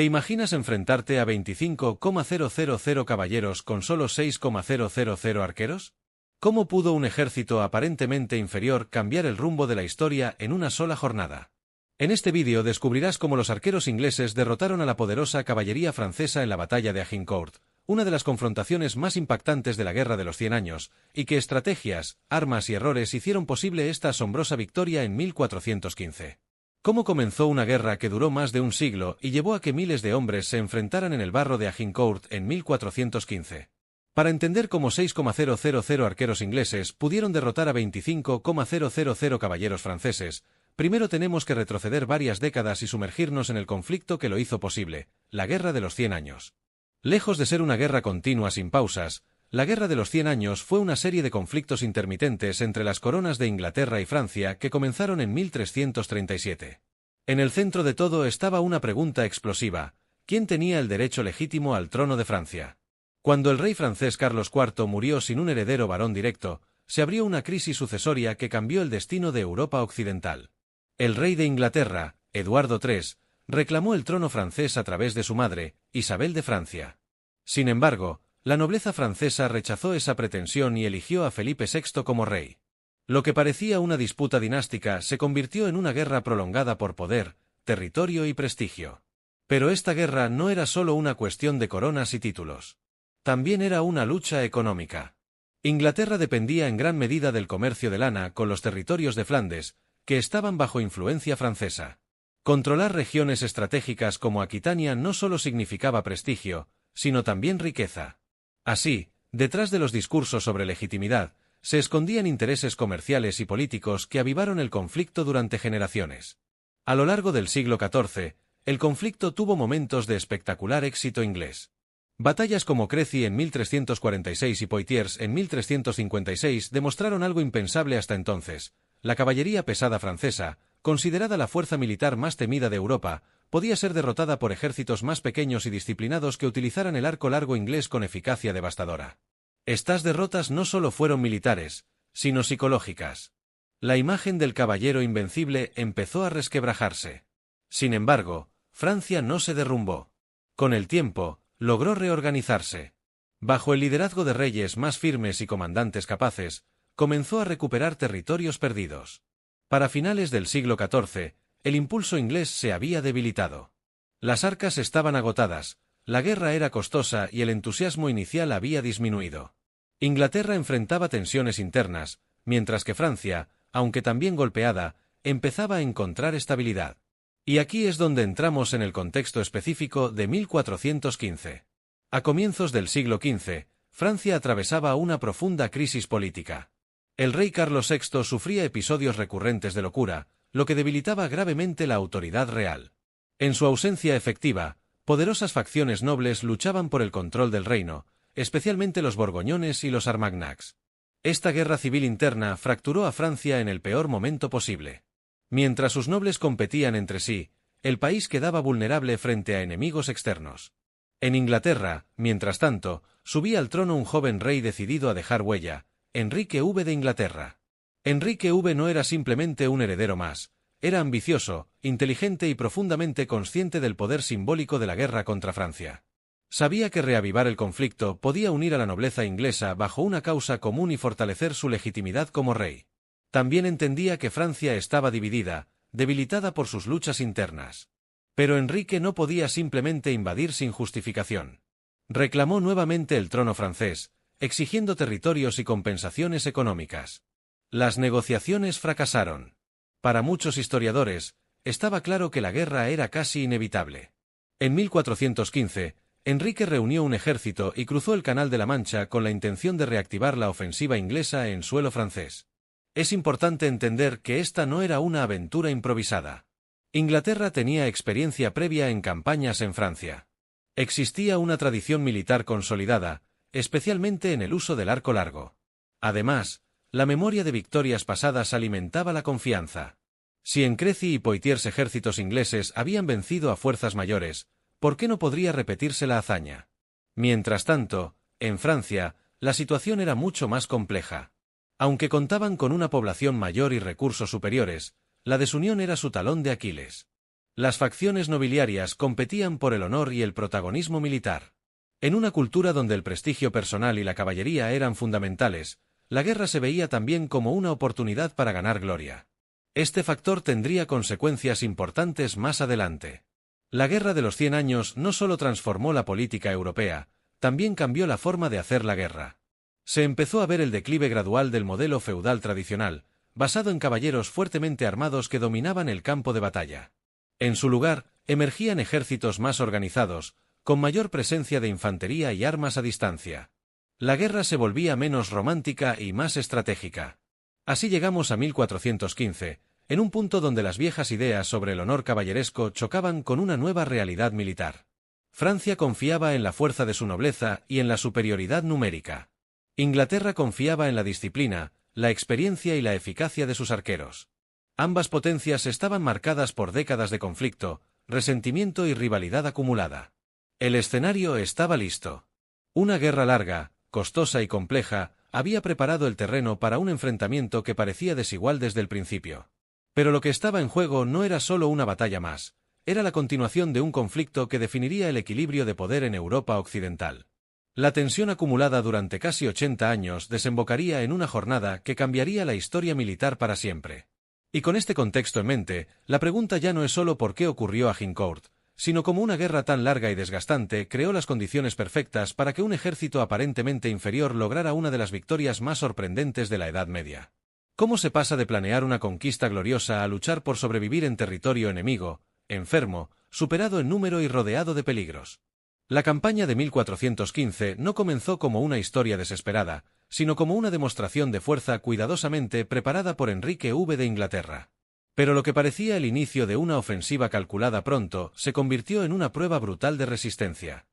¿Te imaginas enfrentarte a 25,000 caballeros con solo 6,000 arqueros? ¿Cómo pudo un ejército aparentemente inferior cambiar el rumbo de la historia en una sola jornada? En este vídeo descubrirás cómo los arqueros ingleses derrotaron a la poderosa caballería francesa en la batalla de Agincourt, una de las confrontaciones más impactantes de la Guerra de los 100 años, y qué estrategias, armas y errores hicieron posible esta asombrosa victoria en 1415. ¿Cómo comenzó una guerra que duró más de un siglo y llevó a que miles de hombres se enfrentaran en el barro de Agincourt en 1415? Para entender cómo 6,000 arqueros ingleses pudieron derrotar a 25,000 caballeros franceses, primero tenemos que retroceder varias décadas y sumergirnos en el conflicto que lo hizo posible, la Guerra de los 100 años. Lejos de ser una guerra continua sin pausas, la Guerra de los 100 años fue una serie de conflictos intermitentes entre las coronas de Inglaterra y Francia que comenzaron en 1337. En el centro de todo estaba una pregunta explosiva: ¿quién tenía el derecho legítimo al trono de Francia? Cuando el rey francés Carlos IV murió sin un heredero varón directo, se abrió una crisis sucesoria que cambió el destino de Europa occidental. El rey de Inglaterra, Eduardo III, reclamó el trono francés a través de su madre, Isabel de Francia. Sin embargo, la nobleza francesa rechazó esa pretensión y eligió a Felipe VI como rey. Lo que parecía una disputa dinástica se convirtió en una guerra prolongada por poder, territorio y prestigio. Pero esta guerra no era solo una cuestión de coronas y títulos. También era una lucha económica. Inglaterra dependía en gran medida del comercio de lana con los territorios de Flandes, que estaban bajo influencia francesa. Controlar regiones estratégicas como Aquitania no solo significaba prestigio, sino también riqueza. Así, detrás de los discursos sobre legitimidad, se escondían intereses comerciales y políticos que avivaron el conflicto durante generaciones. A lo largo del siglo XIV, el conflicto tuvo momentos de espectacular éxito inglés. Batallas como Crécy en 1346 y Poitiers en 1356 demostraron algo impensable hasta entonces: la caballería pesada francesa, considerada la fuerza militar más temida de Europa, podía ser derrotada por ejércitos más pequeños y disciplinados que utilizaran el arco largo inglés con eficacia devastadora. Estas derrotas no solo fueron militares, sino psicológicas. La imagen del caballero invencible empezó a resquebrajarse. Sin embargo, Francia no se derrumbó. Con el tiempo, logró reorganizarse. Bajo el liderazgo de reyes más firmes y comandantes capaces, comenzó a recuperar territorios perdidos. Para finales del siglo XIV, el impulso inglés se había debilitado. Las arcas estaban agotadas, la guerra era costosa y el entusiasmo inicial había disminuido. Inglaterra enfrentaba tensiones internas, mientras que Francia, aunque también golpeada, empezaba a encontrar estabilidad. Y aquí es donde entramos en el contexto específico de 1415. A comienzos del siglo XV, Francia atravesaba una profunda crisis política. El rey Carlos VI sufría episodios recurrentes de locura, lo que debilitaba gravemente la autoridad real. En su ausencia efectiva, poderosas facciones nobles luchaban por el control del reino, especialmente los borgoñones y los armagnacs. Esta guerra civil interna fracturó a Francia en el peor momento posible. Mientras sus nobles competían entre sí, el país quedaba vulnerable frente a enemigos externos. En Inglaterra, mientras tanto, subía al trono un joven rey decidido a dejar huella: Enrique V de Inglaterra. Enrique V no era simplemente un heredero más, era ambicioso, inteligente y profundamente consciente del poder simbólico de la guerra contra Francia. Sabía que reavivar el conflicto podía unir a la nobleza inglesa bajo una causa común y fortalecer su legitimidad como rey. También entendía que Francia estaba dividida, debilitada por sus luchas internas. Pero Enrique no podía simplemente invadir sin justificación. Reclamó nuevamente el trono francés, exigiendo territorios y compensaciones económicas. Las negociaciones fracasaron. Para muchos historiadores, estaba claro que la guerra era casi inevitable. En 1415, Enrique reunió un ejército y cruzó el Canal de la Mancha con la intención de reactivar la ofensiva inglesa en suelo francés. Es importante entender que esta no era una aventura improvisada. Inglaterra tenía experiencia previa en campañas en Francia. Existía una tradición militar consolidada, especialmente en el uso del arco largo. Además, la memoria de victorias pasadas alimentaba la confianza. Si en Crécy y Poitiers ejércitos ingleses habían vencido a fuerzas mayores, ¿por qué no podría repetirse la hazaña? Mientras tanto, en Francia, la situación era mucho más compleja. Aunque contaban con una población mayor y recursos superiores, la desunión era su talón de Aquiles. Las facciones nobiliarias competían por el honor y el protagonismo militar. En una cultura donde el prestigio personal y la caballería eran fundamentales, la guerra se veía también como una oportunidad para ganar gloria. Este factor tendría consecuencias importantes más adelante. La Guerra de los 100 años no solo transformó la política europea, también cambió la forma de hacer la guerra. Se empezó a ver el declive gradual del modelo feudal tradicional, basado en caballeros fuertemente armados que dominaban el campo de batalla. En su lugar, emergían ejércitos más organizados, con mayor presencia de infantería y armas a distancia. La guerra se volvía menos romántica y más estratégica. Así llegamos a 1415, en un punto donde las viejas ideas sobre el honor caballeresco chocaban con una nueva realidad militar. Francia confiaba en la fuerza de su nobleza y en la superioridad numérica. Inglaterra confiaba en la disciplina, la experiencia y la eficacia de sus arqueros. Ambas potencias estaban marcadas por décadas de conflicto, resentimiento y rivalidad acumulada. El escenario estaba listo. Una guerra larga, costosa y compleja, había preparado el terreno para un enfrentamiento que parecía desigual desde el principio. Pero lo que estaba en juego no era solo una batalla más, era la continuación de un conflicto que definiría el equilibrio de poder en Europa occidental. La tensión acumulada durante casi 80 años desembocaría en una jornada que cambiaría la historia militar para siempre. Y con este contexto en mente, la pregunta ya no es solo por qué ocurrió a Agincourt, sino cómo una guerra tan larga y desgastante creó las condiciones perfectas para que un ejército aparentemente inferior lograra una de las victorias más sorprendentes de la Edad Media. ¿Cómo se pasa de planear una conquista gloriosa a luchar por sobrevivir en territorio enemigo, enfermo, superado en número y rodeado de peligros? La campaña de 1415 no comenzó como una historia desesperada, sino como una demostración de fuerza cuidadosamente preparada por Enrique V de Inglaterra. Pero lo que parecía el inicio de una ofensiva calculada pronto se convirtió en una prueba brutal de resistencia.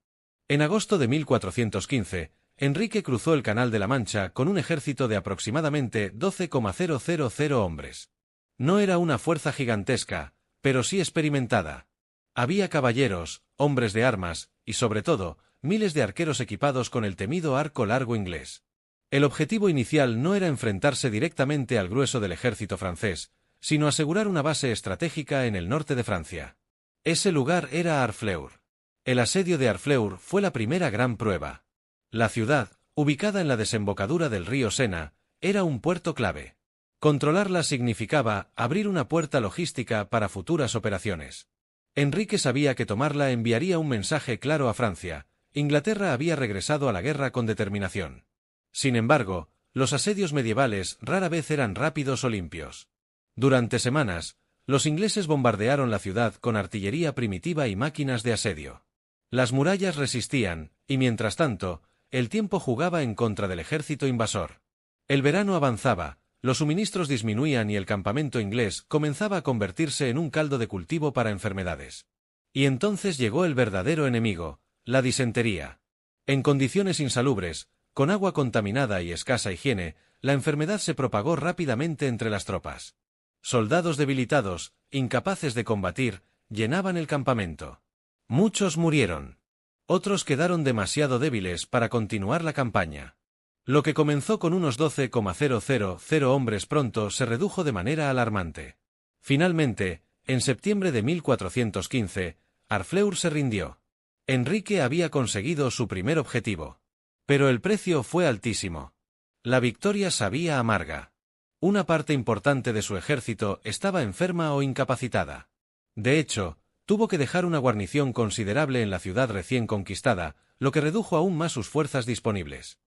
En agosto de 1415, Enrique cruzó el Canal de la Mancha con un ejército de aproximadamente 12,000 hombres. No era una fuerza gigantesca, pero sí experimentada. Había caballeros, hombres de armas, y sobre todo, miles de arqueros equipados con el temido arco largo inglés. El objetivo inicial no era enfrentarse directamente al grueso del ejército francés, sino asegurar una base estratégica en el norte de Francia. Ese lugar era Harfleur. El asedio de Harfleur fue la primera gran prueba. La ciudad, ubicada en la desembocadura del río Sena, era un puerto clave. Controlarla significaba abrir una puerta logística para futuras operaciones. Enrique sabía que tomarla enviaría un mensaje claro a Francia: Inglaterra había regresado a la guerra con determinación. Sin embargo, los asedios medievales rara vez eran rápidos o limpios. Durante semanas, los ingleses bombardearon la ciudad con artillería primitiva y máquinas de asedio. Las murallas resistían, y mientras tanto, el tiempo jugaba en contra del ejército invasor. El verano avanzaba, los suministros disminuían y el campamento inglés comenzaba a convertirse en un caldo de cultivo para enfermedades. Y entonces llegó el verdadero enemigo, la disentería. En condiciones insalubres, con agua contaminada y escasa higiene, la enfermedad se propagó rápidamente entre las tropas. Soldados debilitados, incapaces de combatir, llenaban el campamento. Muchos murieron. Otros quedaron demasiado débiles para continuar la campaña. Lo que comenzó con unos 12,000 hombres pronto se redujo de manera alarmante. Finalmente, en septiembre de 1415, Harfleur se rindió. Enrique había conseguido su primer objetivo. Pero el precio fue altísimo. La victoria sabía amarga. Una parte importante de su ejército estaba enferma o incapacitada. De hecho, tuvo que dejar una guarnición considerable en la ciudad recién conquistada, lo que redujo aún más sus fuerzas disponibles.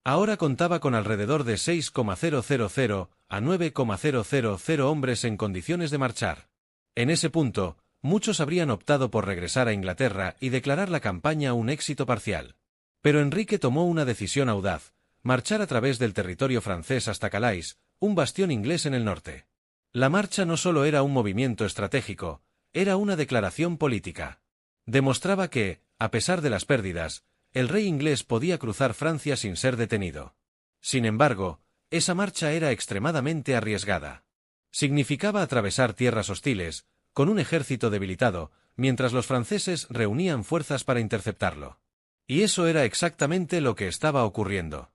Ahora contaba con alrededor de 6,000 a 9,000 hombres en condiciones de marchar. En ese punto, muchos habrían optado por regresar a Inglaterra y declarar la campaña un éxito parcial. Pero Enrique tomó una decisión audaz: marchar a través del territorio francés hasta Calais, un bastión inglés en el norte. La marcha no solo era un movimiento estratégico, era una declaración política. Demostraba que, a pesar de las pérdidas, el rey inglés podía cruzar Francia sin ser detenido. Sin embargo, esa marcha era extremadamente arriesgada. Significaba atravesar tierras hostiles, con un ejército debilitado, mientras los franceses reunían fuerzas para interceptarlo. Y eso era exactamente lo que estaba ocurriendo.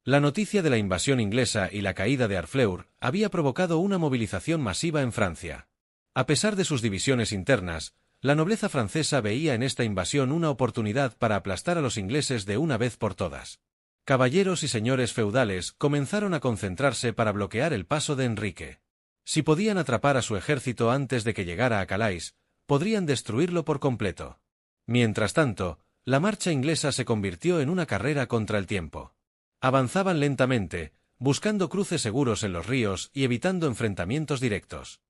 La noticia de la invasión inglesa y la caída de Harfleur había provocado una movilización masiva en Francia. A pesar de sus divisiones internas, la nobleza francesa veía en esta invasión una oportunidad para aplastar a los ingleses de una vez por todas. Caballeros y señores feudales comenzaron a concentrarse para bloquear el paso de Enrique. Si podían atrapar a su ejército antes de que llegara a Calais, podrían destruirlo por completo. Mientras tanto, la marcha inglesa se convirtió en una carrera contra el tiempo. Avanzaban lentamente, buscando cruces seguros en los ríos y evitando enfrentamientos directos.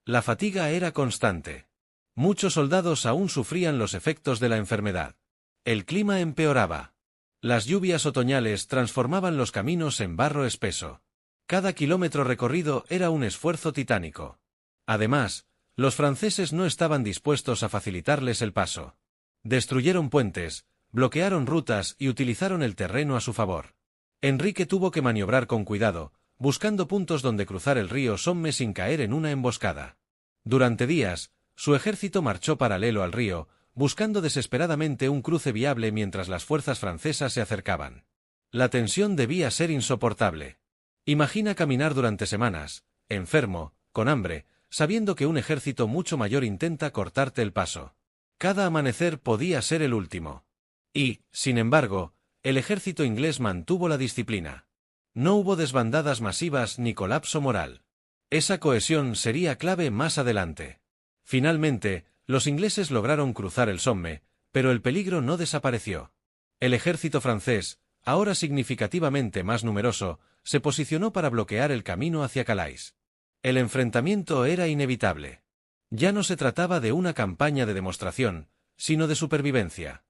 La fatiga era constante. Muchos soldados aún sufrían los efectos de la enfermedad. El clima empeoraba. Las lluvias otoñales transformaban los caminos en barro espeso. Cada kilómetro recorrido era un esfuerzo titánico. Además, los franceses no estaban dispuestos a facilitarles el paso. Destruyeron puentes, bloquearon rutas y utilizaron el terreno a su favor. Enrique tuvo que maniobrar con cuidado, buscando puntos donde cruzar el río Somme sin caer en una emboscada. Durante días, su ejército marchó paralelo al río, buscando desesperadamente un cruce viable mientras las fuerzas francesas se acercaban. La tensión debía ser insoportable. Imagina caminar durante semanas, enfermo, con hambre, sabiendo que un ejército mucho mayor intenta cortarte el paso. Cada amanecer podía ser el último. Y, sin embargo, el ejército inglés mantuvo la disciplina. No hubo desbandadas masivas ni colapso moral. Esa cohesión sería clave más adelante. Finalmente, los ingleses lograron cruzar el Somme, pero el peligro no desapareció. El ejército francés, ahora significativamente más numeroso, se posicionó para bloquear el camino hacia Calais. El enfrentamiento era inevitable. Ya no se trataba de una campaña de demostración, sino de supervivencia.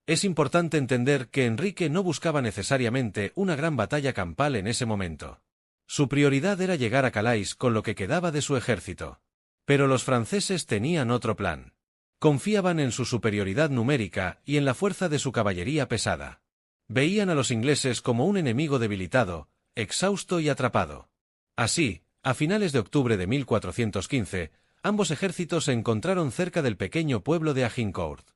Es importante entender que Enrique no buscaba necesariamente una gran batalla campal en ese momento. Su prioridad era llegar a Calais con lo que quedaba de su ejército. Pero los franceses tenían otro plan. Confiaban en su superioridad numérica y en la fuerza de su caballería pesada. Veían a los ingleses como un enemigo debilitado, exhausto y atrapado. Así, a finales de octubre de 1415, ambos ejércitos se encontraron cerca del pequeño pueblo de Agincourt.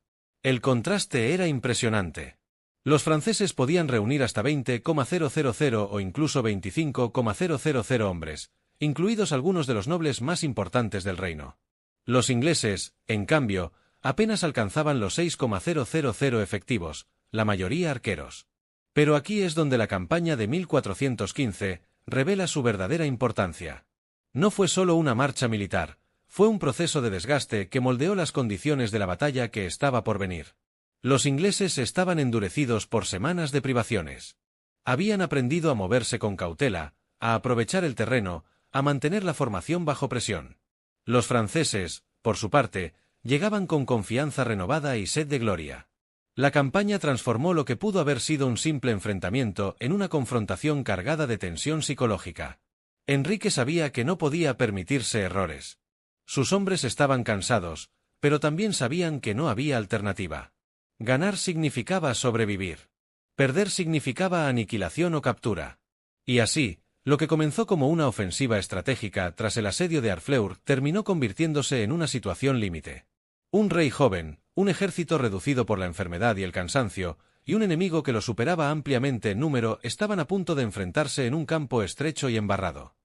El contraste era impresionante. Los franceses podían reunir hasta 20,000 o incluso 25,000 hombres, incluidos algunos de los nobles más importantes del reino. Los ingleses, en cambio, apenas alcanzaban los 6,000 efectivos, la mayoría arqueros. Pero aquí es donde la campaña de 1415 revela su verdadera importancia. No fue solo una marcha militar, fue un proceso de desgaste que moldeó las condiciones de la batalla que estaba por venir. Los ingleses estaban endurecidos por semanas de privaciones. Habían aprendido a moverse con cautela, a aprovechar el terreno, a mantener la formación bajo presión. Los franceses, por su parte, llegaban con confianza renovada y sed de gloria. La campaña transformó lo que pudo haber sido un simple enfrentamiento en una confrontación cargada de tensión psicológica. Enrique sabía que no podía permitirse errores. Sus hombres estaban cansados, pero también sabían que no había alternativa. Ganar significaba sobrevivir. Perder significaba aniquilación o captura. Y así, lo que comenzó como una ofensiva estratégica tras el asedio de Harfleur terminó convirtiéndose en una situación límite. Un rey joven, un ejército reducido por la enfermedad y el cansancio, y un enemigo que lo superaba ampliamente en número estaban a punto de enfrentarse en un campo estrecho y embarrado.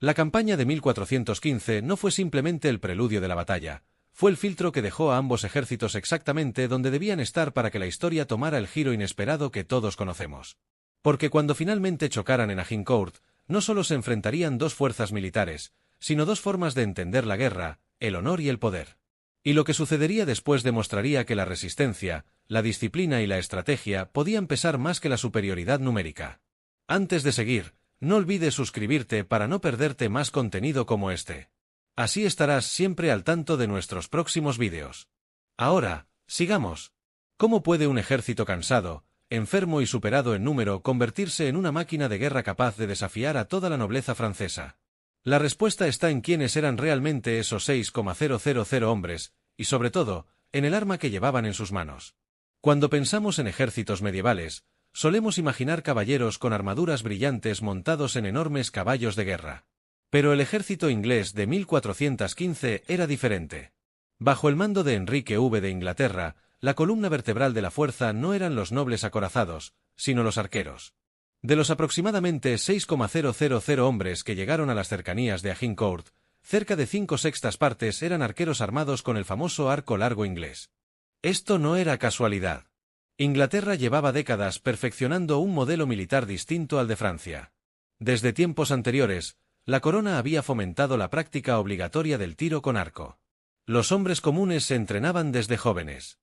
La campaña de 1415 no fue simplemente el preludio de la batalla, fue el filtro que dejó a ambos ejércitos exactamente donde debían estar para que la historia tomara el giro inesperado que todos conocemos. Porque cuando finalmente chocaran en Agincourt, no solo se enfrentarían dos fuerzas militares, sino dos formas de entender la guerra, el honor y el poder. Y lo que sucedería después demostraría que la resistencia, la disciplina y la estrategia podían pesar más que la superioridad numérica. Antes de seguir, no olvides suscribirte para no perderte más contenido como este. Así estarás siempre al tanto de nuestros próximos vídeos. Ahora, sigamos. ¿Cómo puede un ejército cansado, enfermo y superado en número convertirse en una máquina de guerra capaz de desafiar a toda la nobleza francesa? La respuesta está en quiénes eran realmente esos 6,000 hombres, y sobre todo, en el arma que llevaban en sus manos. Cuando pensamos en ejércitos medievales, solemos imaginar caballeros con armaduras brillantes montados en enormes caballos de guerra. Pero el ejército inglés de 1415 era diferente. Bajo el mando de Enrique V de Inglaterra, la columna vertebral de la fuerza no eran los nobles acorazados, sino los arqueros. De los aproximadamente 6,000 hombres que llegaron a las cercanías de Agincourt, cerca de 5/6 partes eran arqueros armados con el famoso arco largo inglés. Esto no era casualidad. Inglaterra llevaba décadas perfeccionando un modelo militar distinto al de Francia. Desde tiempos anteriores, la corona había fomentado la práctica obligatoria del tiro con arco. Los hombres comunes se entrenaban desde jóvenes.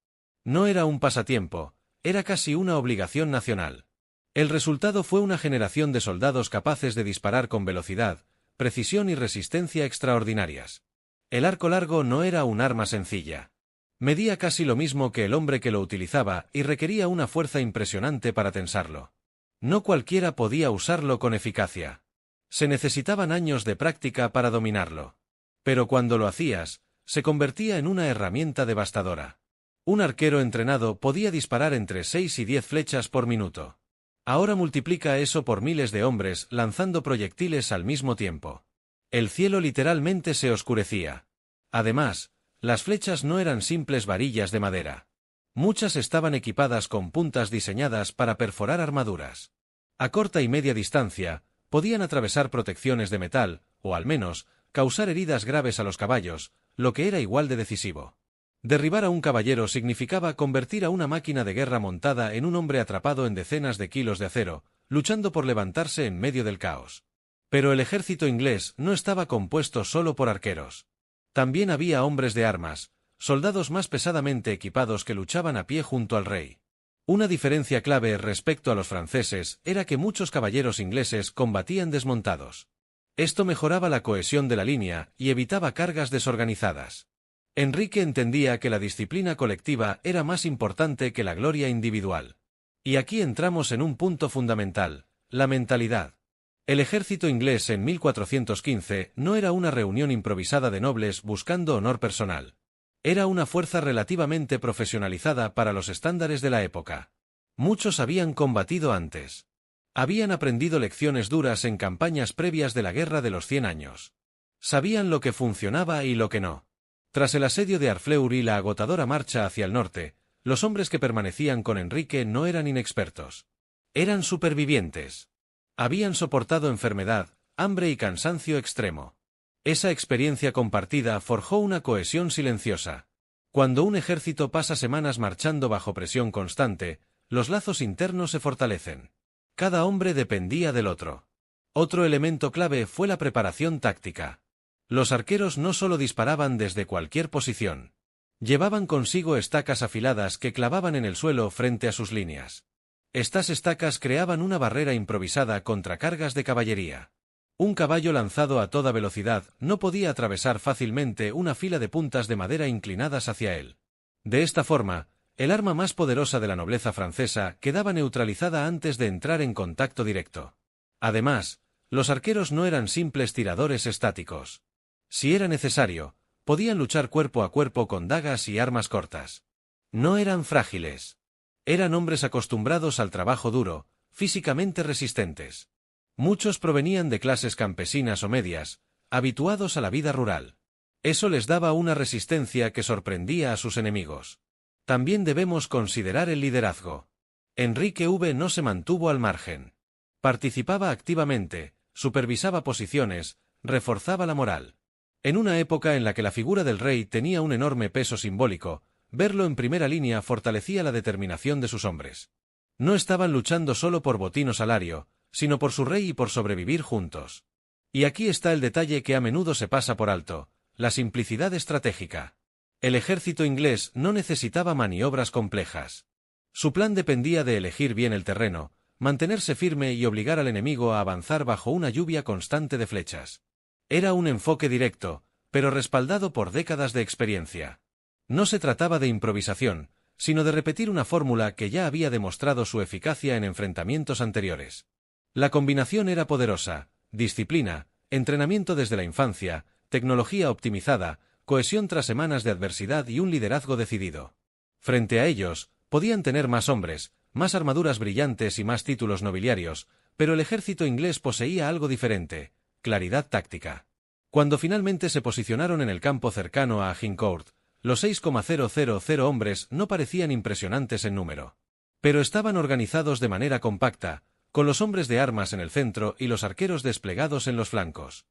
No era un pasatiempo, era casi una obligación nacional. El resultado fue una generación de soldados capaces de disparar con velocidad, precisión y resistencia extraordinarias. El arco largo no era un arma sencilla. Medía casi lo mismo que el hombre que lo utilizaba y requería una fuerza impresionante para tensarlo. No cualquiera podía usarlo con eficacia. Se necesitaban años de práctica para dominarlo. Pero cuando lo hacías, se convertía en una herramienta devastadora. Un arquero entrenado podía disparar entre 6 y 10 flechas por minuto. Ahora multiplica eso por miles de hombres lanzando proyectiles al mismo tiempo. El cielo literalmente se oscurecía. Además, las flechas no eran simples varillas de madera. Muchas estaban equipadas con puntas diseñadas para perforar armaduras. A corta y media distancia, podían atravesar protecciones de metal, o al menos, causar heridas graves a los caballos, lo que era igual de decisivo. Derribar a un caballero significaba convertir a una máquina de guerra montada en un hombre atrapado en decenas de kilos de acero, luchando por levantarse en medio del caos. Pero el ejército inglés no estaba compuesto solo por arqueros. También había hombres de armas, soldados más pesadamente equipados que luchaban a pie junto al rey. Una diferencia clave respecto a los franceses era que muchos caballeros ingleses combatían desmontados. Esto mejoraba la cohesión de la línea y evitaba cargas desorganizadas. Enrique entendía que la disciplina colectiva era más importante que la gloria individual. Y aquí entramos en un punto fundamental, la mentalidad. El ejército inglés en 1415 no era una reunión improvisada de nobles buscando honor personal. Era una fuerza relativamente profesionalizada para los estándares de la época. Muchos habían combatido antes. Habían aprendido lecciones duras en campañas previas de la Guerra de los 100 años. Sabían lo que funcionaba y lo que no. Tras el asedio de Harfleur y la agotadora marcha hacia el norte, los hombres que permanecían con Enrique no eran inexpertos. Eran supervivientes. Habían soportado enfermedad, hambre y cansancio extremo. Esa experiencia compartida forjó una cohesión silenciosa. Cuando un ejército pasa semanas marchando bajo presión constante, los lazos internos se fortalecen. Cada hombre dependía del otro. Otro elemento clave fue la preparación táctica. Los arqueros no solo disparaban desde cualquier posición. Llevaban consigo estacas afiladas que clavaban en el suelo frente a sus líneas. Estas estacas creaban una barrera improvisada contra cargas de caballería. Un caballo lanzado a toda velocidad no podía atravesar fácilmente una fila de puntas de madera inclinadas hacia él. De esta forma, el arma más poderosa de la nobleza francesa quedaba neutralizada antes de entrar en contacto directo. Además, los arqueros no eran simples tiradores estáticos. Si era necesario, podían luchar cuerpo a cuerpo con dagas y armas cortas. No eran frágiles. Eran hombres acostumbrados al trabajo duro, físicamente resistentes. Muchos provenían de clases campesinas o medias, habituados a la vida rural. Eso les daba una resistencia que sorprendía a sus enemigos. También debemos considerar el liderazgo. Enrique no se mantuvo al margen. Participaba activamente, supervisaba posiciones, reforzaba la moral. En una época en la que la figura del rey tenía un enorme peso simbólico, verlo en primera línea fortalecía la determinación de sus hombres. No estaban luchando solo por botín o salario, sino por su rey y por sobrevivir juntos. Y aquí está el detalle que a menudo se pasa por alto, la simplicidad estratégica. El ejército inglés no necesitaba maniobras complejas. Su plan dependía de elegir bien el terreno, mantenerse firme y obligar al enemigo a avanzar bajo una lluvia constante de flechas. Era un enfoque directo, pero respaldado por décadas de experiencia. No se trataba de improvisación, sino de repetir una fórmula que ya había demostrado su eficacia en enfrentamientos anteriores. La combinación era poderosa: disciplina, entrenamiento desde la infancia, tecnología optimizada, cohesión tras semanas de adversidad y un liderazgo decidido. Frente a ellos, podían tener más hombres, más armaduras brillantes y más títulos nobiliarios, pero el ejército inglés poseía algo diferente: claridad táctica. Cuando finalmente se posicionaron en el campo cercano a Agincourt, los 6,000 hombres no parecían impresionantes en número. Pero estaban organizados de manera compacta, con los hombres de armas en el centro y los arqueros desplegados en los flancos.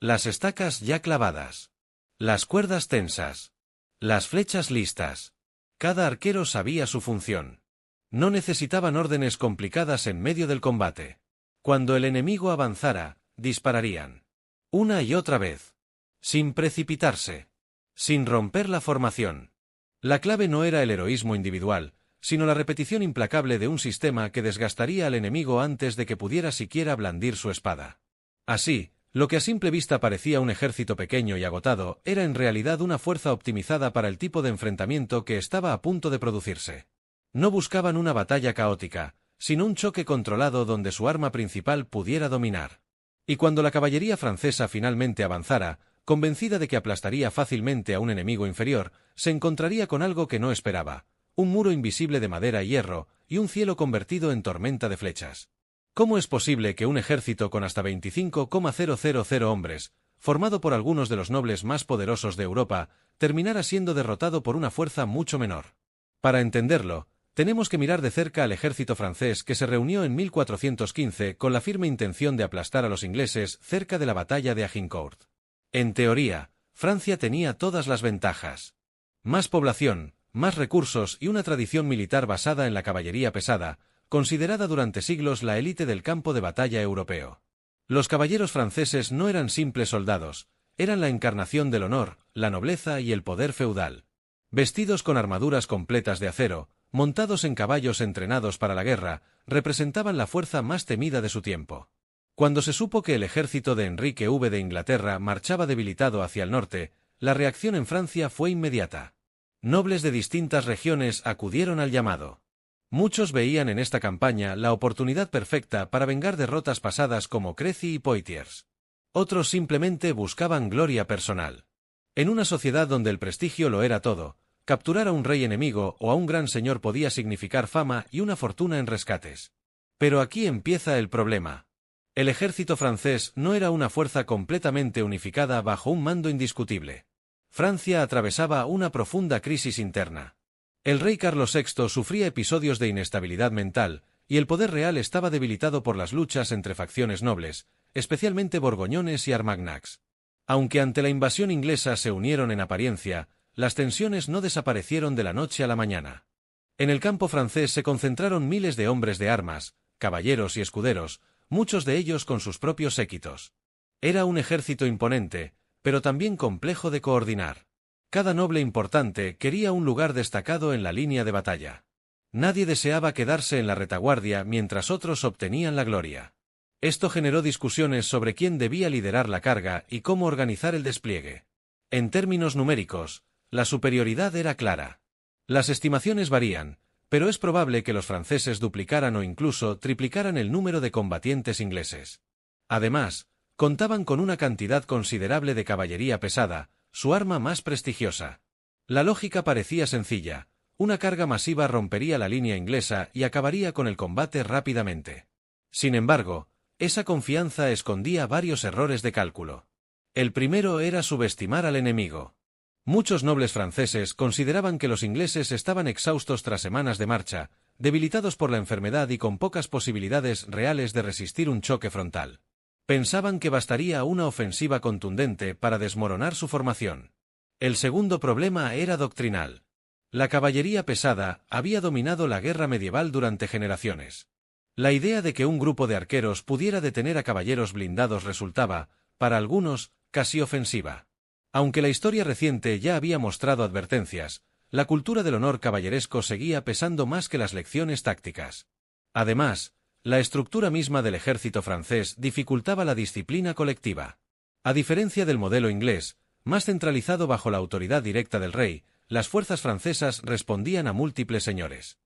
las estacas ya clavadas, las cuerdas tensas, las flechas listas. Cada arquero sabía su función. No necesitaban órdenes complicadas en medio del combate. Cuando el enemigo avanzara, dispararían. Una y otra vez. Sin precipitarse. Sin romper la formación. La clave no era el heroísmo individual, sino la repetición implacable de un sistema que desgastaría al enemigo antes de que pudiera siquiera blandir su espada. Así, lo que a simple vista parecía un ejército pequeño y agotado, era en realidad una fuerza optimizada para el tipo de enfrentamiento que estaba a punto de producirse. No buscaban una batalla caótica, sino un choque controlado donde su arma principal pudiera dominar. Y cuando la caballería francesa finalmente avanzara, convencida de que aplastaría fácilmente a un enemigo inferior, se encontraría con algo que no esperaba: un muro invisible de madera y hierro, y un cielo convertido en tormenta de flechas. ¿Cómo es posible que un ejército con hasta 25,000 hombres, formado por algunos de los nobles más poderosos de Europa, terminara siendo derrotado por una fuerza mucho menor? Para entenderlo, tenemos que mirar de cerca al ejército francés que se reunió en 1415 con la firme intención de aplastar a los ingleses cerca de la batalla de Agincourt. En teoría, Francia tenía todas las ventajas. Más población, más recursos y una tradición militar basada en la caballería pesada, considerada durante siglos la élite del campo de batalla europeo. Los caballeros franceses no eran simples soldados, eran la encarnación del honor, la nobleza y el poder feudal. Vestidos con armaduras completas de acero, montados en caballos entrenados para la guerra, representaban la fuerza más temida de su tiempo. Cuando se supo que el ejército de Enrique V de Inglaterra marchaba debilitado hacia el norte, la reacción en Francia fue inmediata. Nobles de distintas regiones acudieron al llamado. Muchos veían en esta campaña la oportunidad perfecta para vengar derrotas pasadas como Crécy y Poitiers. Otros simplemente buscaban gloria personal. En una sociedad donde el prestigio lo era todo, capturar a un rey enemigo o a un gran señor podía significar fama y una fortuna en rescates. Pero aquí empieza el problema. El ejército francés no era una fuerza completamente unificada bajo un mando indiscutible. Francia atravesaba una profunda crisis interna. El rey Carlos VI sufría episodios de inestabilidad mental, y el poder real estaba debilitado por las luchas entre facciones nobles, especialmente borgoñones y armagnacs. Aunque ante la invasión inglesa se unieron en apariencia, las tensiones no desaparecieron de la noche a la mañana. En el campo francés se concentraron miles de hombres de armas, caballeros y escuderos, muchos de ellos con sus propios séquitos. Era un ejército imponente, pero también complejo de coordinar. Cada noble importante quería un lugar destacado en la línea de batalla. Nadie deseaba quedarse en la retaguardia mientras otros obtenían la gloria. Esto generó discusiones sobre quién debía liderar la carga y cómo organizar el despliegue. En términos numéricos, la superioridad era clara. Las estimaciones varían, pero es probable que los franceses duplicaran o incluso triplicaran el número de combatientes ingleses. Además, contaban con una cantidad considerable de caballería pesada, su arma más prestigiosa. La lógica parecía sencilla: una carga masiva rompería la línea inglesa y acabaría con el combate rápidamente. Sin embargo, esa confianza escondía varios errores de cálculo. El primero era subestimar al enemigo. Muchos nobles franceses consideraban que los ingleses estaban exhaustos tras semanas de marcha, debilitados por la enfermedad y con pocas posibilidades reales de resistir un choque frontal. Pensaban que bastaría una ofensiva contundente para desmoronar su formación. El segundo problema era doctrinal. La caballería pesada había dominado la guerra medieval durante generaciones. La idea de que un grupo de arqueros pudiera detener a caballeros blindados resultaba, para algunos, casi ofensiva. Aunque la historia reciente ya había mostrado advertencias, la cultura del honor caballeresco seguía pesando más que las lecciones tácticas. Además, la estructura misma del ejército francés dificultaba la disciplina colectiva. A diferencia del modelo inglés, más centralizado bajo la autoridad directa del rey, las fuerzas francesas respondían a múltiples señores.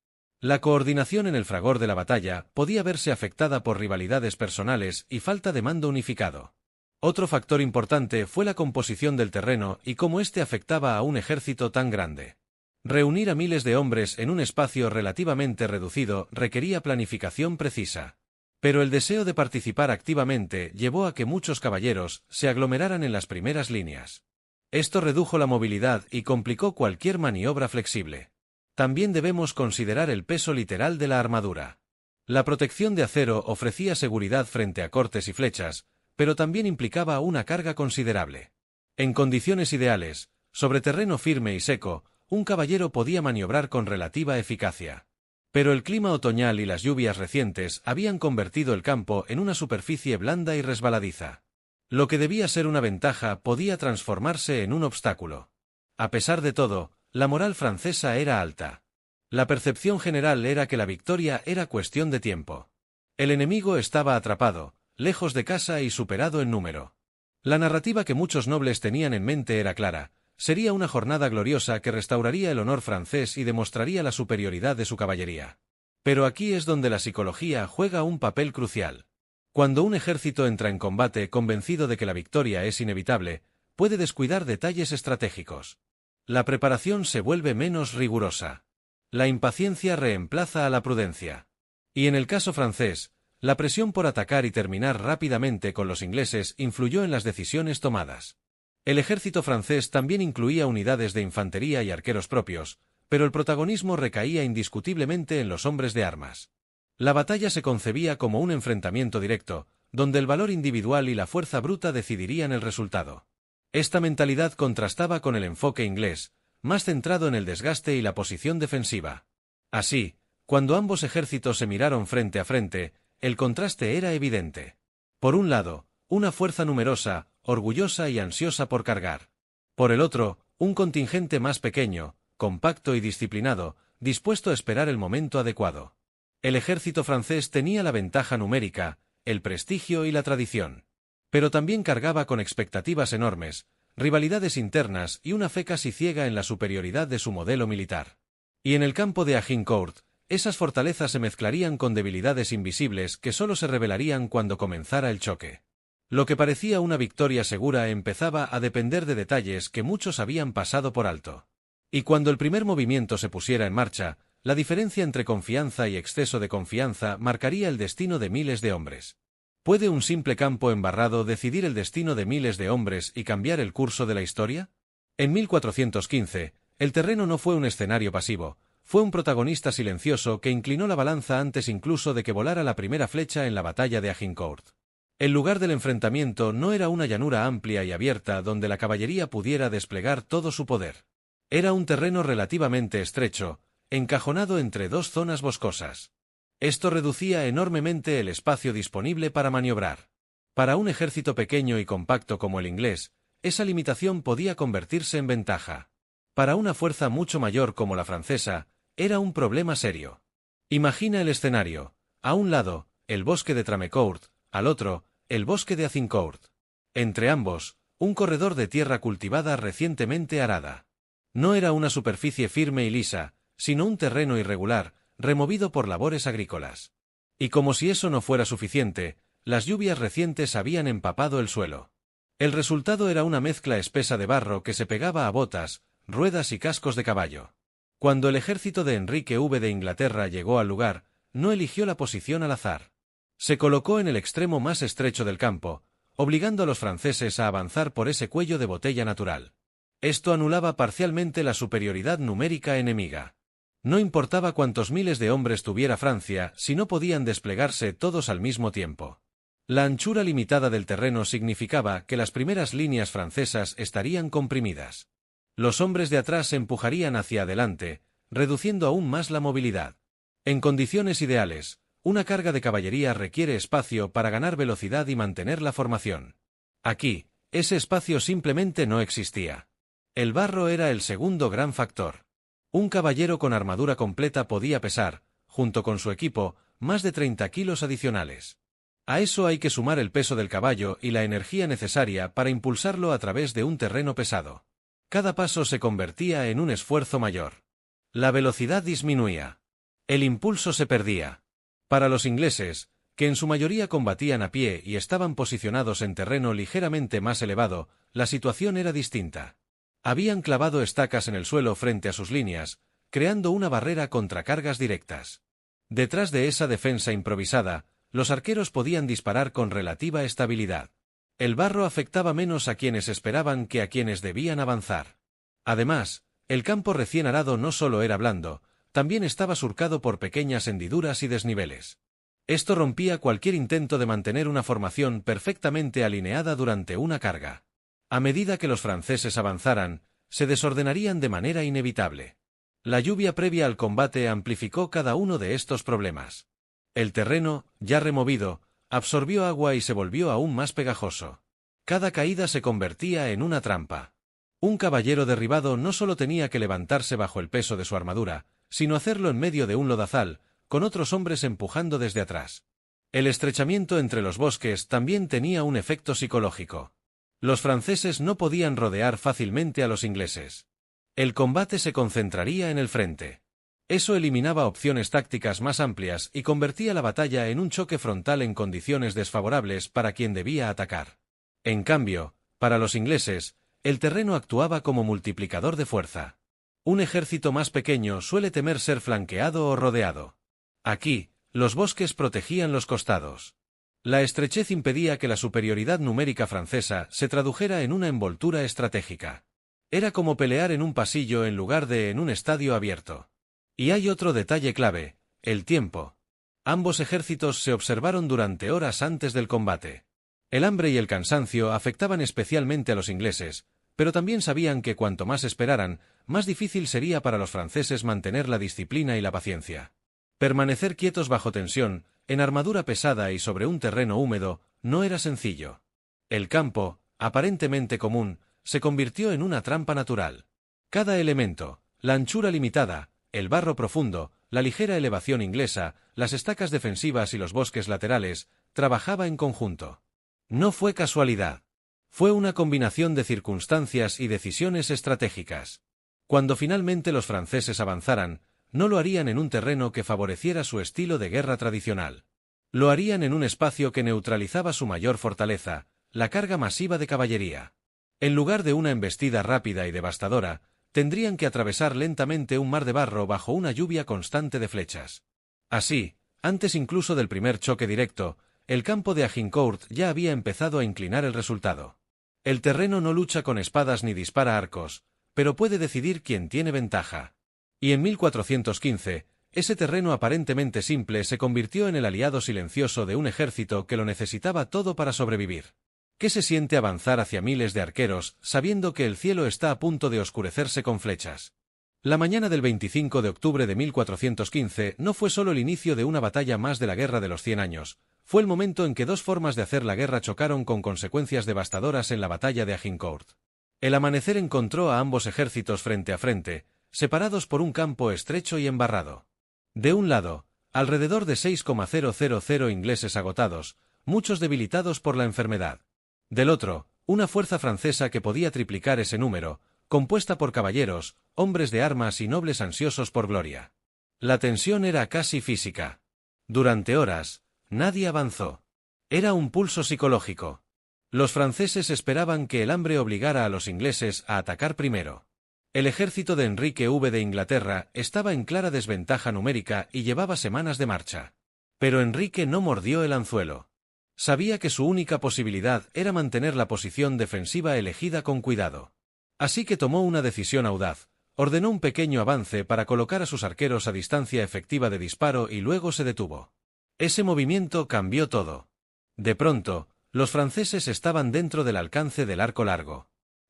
La coordinación en el fragor de la batalla podía verse afectada por rivalidades personales y falta de mando unificado. Otro factor importante fue la composición del terreno y cómo éste afectaba a un ejército tan grande. Reunir a miles de hombres en un espacio relativamente reducido requería planificación precisa. Pero el deseo de participar activamente llevó a que muchos caballeros se aglomeraran en las primeras líneas. Esto redujo la movilidad y complicó cualquier maniobra flexible. También debemos considerar el peso literal de la armadura. La protección de acero ofrecía seguridad frente a cortes y flechas, pero también implicaba una carga considerable. En condiciones ideales, sobre terreno firme y seco, un caballero podía maniobrar con relativa eficacia. Pero el clima otoñal y las lluvias recientes habían convertido el campo en una superficie blanda y resbaladiza. Lo que debía ser una ventaja podía transformarse en un obstáculo. A pesar de todo, la moral francesa era alta. La percepción general era que la victoria era cuestión de tiempo. El enemigo estaba atrapado, lejos de casa y superado en número. La narrativa que muchos nobles tenían en mente era clara: sería una jornada gloriosa que restauraría el honor francés y demostraría la superioridad de su caballería. Pero aquí es donde la psicología juega un papel crucial. Cuando un ejército entra en combate convencido de que la victoria es inevitable, puede descuidar detalles estratégicos. La preparación se vuelve menos rigurosa. La impaciencia reemplaza a la prudencia. Y en el caso francés, la presión por atacar y terminar rápidamente con los ingleses influyó en las decisiones tomadas. El ejército francés también incluía unidades de infantería y arqueros propios, pero el protagonismo recaía indiscutiblemente en los hombres de armas. La batalla se concebía como un enfrentamiento directo, donde el valor individual y la fuerza bruta decidirían el resultado. Esta mentalidad contrastaba con el enfoque inglés, más centrado en el desgaste y la posición defensiva. Así, cuando ambos ejércitos se miraron frente a frente, el contraste era evidente. Por un lado, una fuerza numerosa, orgullosa y ansiosa por cargar. Por el otro, un contingente más pequeño, compacto y disciplinado, dispuesto a esperar el momento adecuado. El ejército francés tenía la ventaja numérica, el prestigio y la tradición. Pero también cargaba con expectativas enormes, rivalidades internas y una fe casi ciega en la superioridad de su modelo militar. Y en el campo de Agincourt, esas fortalezas se mezclarían con debilidades invisibles que solo se revelarían cuando comenzara el choque. Lo que parecía una victoria segura empezaba a depender de detalles que muchos habían pasado por alto. Y cuando el primer movimiento se pusiera en marcha, la diferencia entre confianza y exceso de confianza marcaría el destino de miles de hombres. ¿Puede un simple campo embarrado decidir el destino de miles de hombres y cambiar el curso de la historia? En 1415, el terreno no fue un escenario pasivo, fue un protagonista silencioso que inclinó la balanza antes incluso de que volara la primera flecha en la batalla de Agincourt. El lugar del enfrentamiento no era una llanura amplia y abierta donde la caballería pudiera desplegar todo su poder. Era un terreno relativamente estrecho, encajonado entre dos zonas boscosas. Esto reducía enormemente el espacio disponible para maniobrar. Para un ejército pequeño y compacto como el inglés, esa limitación podía convertirse en ventaja. Para una fuerza mucho mayor como la francesa, era un problema serio. Imagina el escenario: a un lado, el bosque de Tramecourt, al otro, el bosque de Azincourt. Entre ambos, un corredor de tierra cultivada recientemente arada. No era una superficie firme y lisa, sino un terreno irregular, removido por labores agrícolas. Y como si eso no fuera suficiente, las lluvias recientes habían empapado el suelo. El resultado era una mezcla espesa de barro que se pegaba a botas, ruedas y cascos de caballo. Cuando el ejército de Enrique V de Inglaterra llegó al lugar, no eligió la posición al azar. Se colocó en el extremo más estrecho del campo, obligando a los franceses a avanzar por ese cuello de botella natural. Esto anulaba parcialmente la superioridad numérica enemiga. No importaba cuántos miles de hombres tuviera Francia si no podían desplegarse todos al mismo tiempo. La anchura limitada del terreno significaba que las primeras líneas francesas estarían comprimidas. Los hombres de atrás se empujarían hacia adelante, reduciendo aún más la movilidad. En condiciones ideales, una carga de caballería requiere espacio para ganar velocidad y mantener la formación. Aquí, ese espacio simplemente no existía. El barro era el segundo gran factor. Un caballero con armadura completa podía pesar, junto con su equipo, más de 30 kilos adicionales. A eso hay que sumar el peso del caballo y la energía necesaria para impulsarlo a través de un terreno pesado. Cada paso se convertía en un esfuerzo mayor. La velocidad disminuía. El impulso se perdía. Para los ingleses, que en su mayoría combatían a pie y estaban posicionados en terreno ligeramente más elevado, la situación era distinta. Habían clavado estacas en el suelo frente a sus líneas, creando una barrera contra cargas directas. Detrás de esa defensa improvisada, los arqueros podían disparar con relativa estabilidad. El barro afectaba menos a quienes esperaban que a quienes debían avanzar. Además, el campo recién arado no solo era blando, también estaba surcado por pequeñas hendiduras y desniveles. Esto rompía cualquier intento de mantener una formación perfectamente alineada durante una carga. A medida que los franceses avanzaran, se desordenarían de manera inevitable. La lluvia previa al combate amplificó cada uno de estos problemas. El terreno, ya removido, absorbió agua y se volvió aún más pegajoso. Cada caída se convertía en una trampa. Un caballero derribado no solo tenía que levantarse bajo el peso de su armadura, sino hacerlo en medio de un lodazal, con otros hombres empujando desde atrás. El estrechamiento entre los bosques también tenía un efecto psicológico. Los franceses no podían rodear fácilmente a los ingleses. El combate se concentraría en el frente. Eso eliminaba opciones tácticas más amplias y convertía la batalla en un choque frontal en condiciones desfavorables para quien debía atacar. En cambio, para los ingleses, el terreno actuaba como multiplicador de fuerza. Un ejército más pequeño suele temer ser flanqueado o rodeado. Aquí, los bosques protegían los costados. La estrechez impedía que la superioridad numérica francesa se tradujera en una envoltura estratégica. Era como pelear en un pasillo en lugar de en un estadio abierto. Y hay otro detalle clave: el tiempo. Ambos ejércitos se observaron durante horas antes del combate. El hambre y el cansancio afectaban especialmente a los ingleses, pero también sabían que cuanto más esperaran, más difícil sería para los franceses mantener la disciplina y la paciencia. Permanecer quietos bajo tensión, en armadura pesada y sobre un terreno húmedo, no era sencillo. El campo, aparentemente común, se convirtió en una trampa natural. Cada elemento, la anchura limitada, el barro profundo, la ligera elevación inglesa, las estacas defensivas y los bosques laterales, trabajaba en conjunto. No fue casualidad. Fue una combinación de circunstancias y decisiones estratégicas. Cuando finalmente los franceses avanzaran, no lo harían en un terreno que favoreciera su estilo de guerra tradicional. Lo harían en un espacio que neutralizaba su mayor fortaleza, la carga masiva de caballería. En lugar de una embestida rápida y devastadora, tendrían que atravesar lentamente un mar de barro bajo una lluvia constante de flechas. Así, antes incluso del primer choque directo, el campo de Agincourt ya había empezado a inclinar el resultado. El terreno no lucha con espadas ni dispara arcos, pero puede decidir quién tiene ventaja. Y en 1415, ese terreno aparentemente simple se convirtió en el aliado silencioso de un ejército que lo necesitaba todo para sobrevivir. ¿Qué se siente avanzar hacia miles de arqueros, sabiendo que el cielo está a punto de oscurecerse con flechas? La mañana del 25 de octubre de 1415 no fue solo el inicio de una batalla más de la Guerra de los 100 años, fue el momento en que dos formas de hacer la guerra chocaron con consecuencias devastadoras en la batalla de Agincourt. El amanecer encontró a ambos ejércitos frente a frente, separados por un campo estrecho y embarrado. De un lado, alrededor de 6,000 ingleses agotados, muchos debilitados por la enfermedad. Del otro, una fuerza francesa que podía triplicar ese número, compuesta por caballeros, hombres de armas y nobles ansiosos por gloria. La tensión era casi física. Durante horas, nadie avanzó. Era un pulso psicológico. Los franceses esperaban que el hambre obligara a los ingleses a atacar primero. El ejército de Enrique V de Inglaterra estaba en clara desventaja numérica y llevaba semanas de marcha. Pero Enrique no mordió el anzuelo. Sabía que su única posibilidad era mantener la posición defensiva elegida con cuidado. Así que tomó una decisión audaz, ordenó un pequeño avance para colocar a sus arqueros a distancia efectiva de disparo y luego se detuvo. Ese movimiento cambió todo. De pronto, los franceses estaban dentro del alcance del arco largo.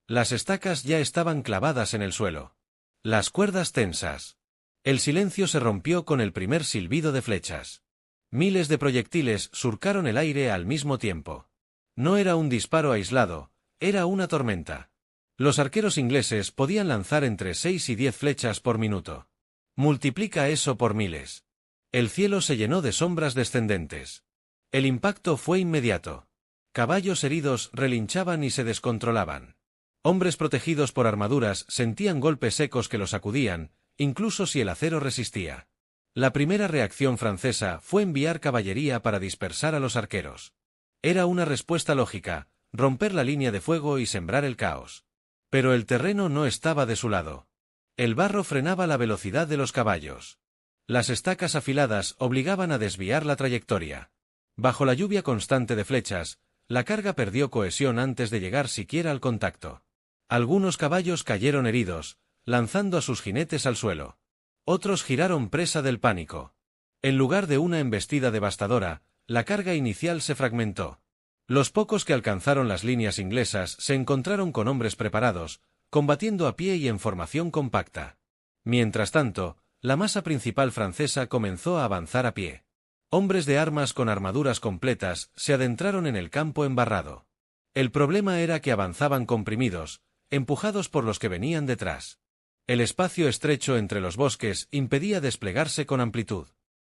Las estacas ya estaban clavadas en el suelo. Las cuerdas tensas. El silencio se rompió con el primer silbido de flechas. Miles de proyectiles surcaron el aire al mismo tiempo. No era un disparo aislado, era una tormenta. Los arqueros ingleses podían lanzar entre 6 y 10 flechas por minuto. Multiplica eso por miles. El cielo se llenó de sombras descendentes. El impacto fue inmediato. Caballos heridos relinchaban y se descontrolaban. Hombres protegidos por armaduras sentían golpes secos que los sacudían, incluso si el acero resistía. La primera reacción francesa fue enviar caballería para dispersar a los arqueros. Era una respuesta lógica, romper la línea de fuego y sembrar el caos. Pero el terreno no estaba de su lado. El barro frenaba la velocidad de los caballos. Las estacas afiladas obligaban a desviar la trayectoria. Bajo la lluvia constante de flechas, la carga perdió cohesión antes de llegar siquiera al contacto. Algunos caballos cayeron heridos, lanzando a sus jinetes al suelo. Otros giraron presa del pánico. En lugar de una embestida devastadora, la carga inicial se fragmentó. Los pocos que alcanzaron las líneas inglesas se encontraron con hombres preparados, combatiendo a pie y en formación compacta. Mientras tanto, la masa principal francesa comenzó a avanzar a pie. Hombres de armas con armaduras completas se adentraron en el campo embarrado. El problema era que avanzaban comprimidos, empujados por los que venían detrás. El espacio estrecho entre los bosques impedía desplegarse con amplitud.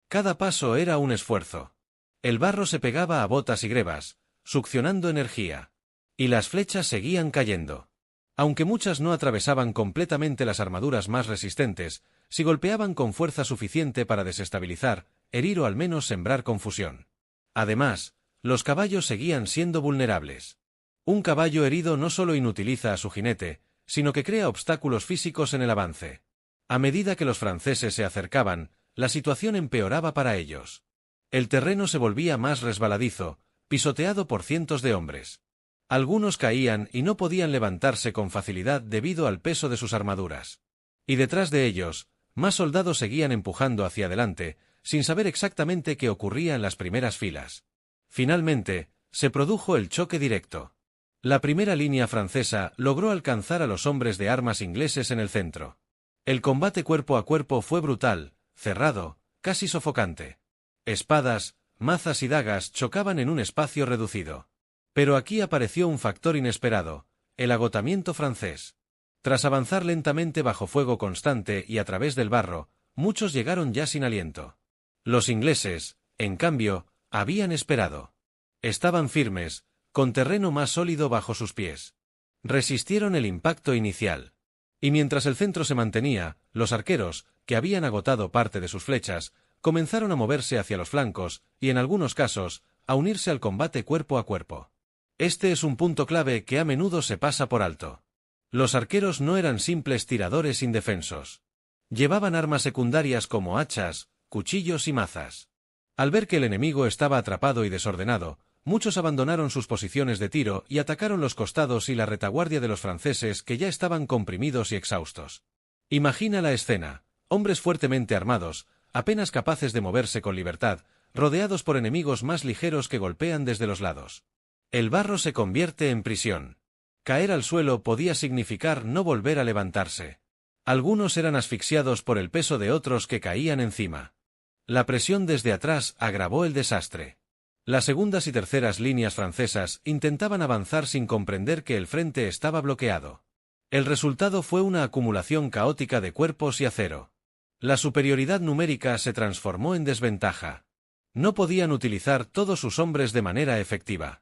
Cada paso era un esfuerzo. El barro se pegaba a botas y grebas, succionando energía. Y las flechas seguían cayendo. Aunque muchas no atravesaban completamente las armaduras más resistentes, si golpeaban con fuerza suficiente para desestabilizar, herir o al menos sembrar confusión. Además, los caballos seguían siendo vulnerables. Un caballo herido no solo inutiliza a su jinete, sino que crea obstáculos físicos en el avance. A medida que los franceses se acercaban, la situación empeoraba para ellos. El terreno se volvía más resbaladizo, pisoteado por cientos de hombres. Algunos caían y no podían levantarse con facilidad debido al peso de sus armaduras. Y detrás de ellos, más soldados seguían empujando hacia adelante, sin saber exactamente qué ocurría en las primeras filas. Finalmente, se produjo el choque directo. La primera línea francesa logró alcanzar a los hombres de armas ingleses en el centro. El combate cuerpo a cuerpo fue brutal, cerrado, casi sofocante. Espadas, mazas y dagas chocaban en un espacio reducido. Pero aquí apareció un factor inesperado, el agotamiento francés. Tras avanzar lentamente bajo fuego constante y a través del barro, muchos llegaron ya sin aliento. Los ingleses, en cambio, habían esperado. Estaban firmes, con terreno más sólido bajo sus pies. Resistieron el impacto inicial. Y mientras el centro se mantenía, los arqueros, que habían agotado parte de sus flechas, comenzaron a moverse hacia los flancos y, en algunos casos, a unirse al combate cuerpo a cuerpo. Este es un punto clave que a menudo se pasa por alto. Los arqueros no eran simples tiradores indefensos. Llevaban armas secundarias como hachas, cuchillos y mazas. Al ver que el enemigo estaba atrapado y desordenado, muchos abandonaron sus posiciones de tiro y atacaron los costados y la retaguardia de los franceses que ya estaban comprimidos y exhaustos. Imagina la escena: hombres fuertemente armados, apenas capaces de moverse con libertad, rodeados por enemigos más ligeros que golpean desde los lados. El barro se convierte en prisión. Caer al suelo podía significar no volver a levantarse. Algunos eran asfixiados por el peso de otros que caían encima. La presión desde atrás agravó el desastre. Las segundas y terceras líneas francesas intentaban avanzar sin comprender que el frente estaba bloqueado. El resultado fue una acumulación caótica de cuerpos y acero. La superioridad numérica se transformó en desventaja. No podían utilizar todos sus hombres de manera efectiva.